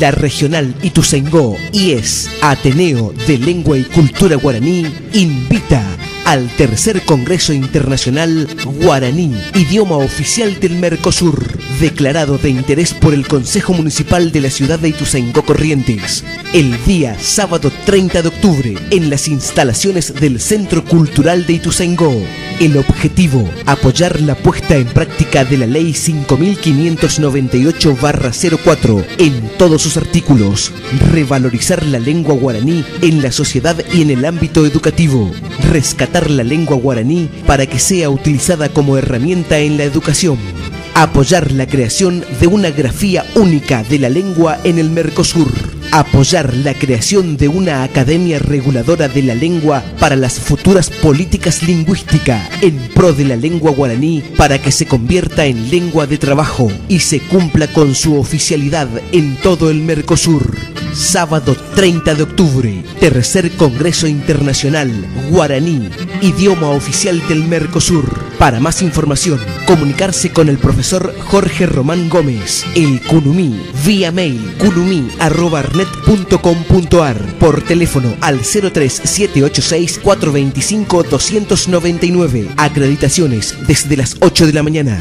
la Regional Ituzaingó IES Ateneo de Lengua y Cultura Guaraní invita al tercer Congreso Internacional Guaraní, idioma oficial del Mercosur, declarado de interés por el Consejo Municipal de la ciudad de Ituzaingó Corrientes, el día sábado 30 de octubre, en las instalaciones del Centro Cultural de Ituzaingó. El objetivo, apoyar la puesta en práctica de la Ley 5598/04 en todos sus artículos, revalorizar la lengua guaraní en la sociedad y en el ámbito educativo, rescatar la lengua guaraní para que sea utilizada como herramienta en la educación, apoyar la creación de una grafía única de la lengua en el Mercosur, apoyar la creación de una academia reguladora de la lengua para las futuras políticas lingüísticas en pro de la lengua guaraní para que se convierta en lengua de trabajo y se cumpla con su oficialidad en todo el Mercosur. Sábado 30 de octubre, tercer Congreso Internacional Guaraní, idioma oficial del Mercosur. Para más información, comunicarse con el profesor Jorge Román Gómez, el Kunumí, vía mail kunumi@arnet.com.ar, por teléfono al 03786 425 299. Acreditaciones desde las 8 de la mañana.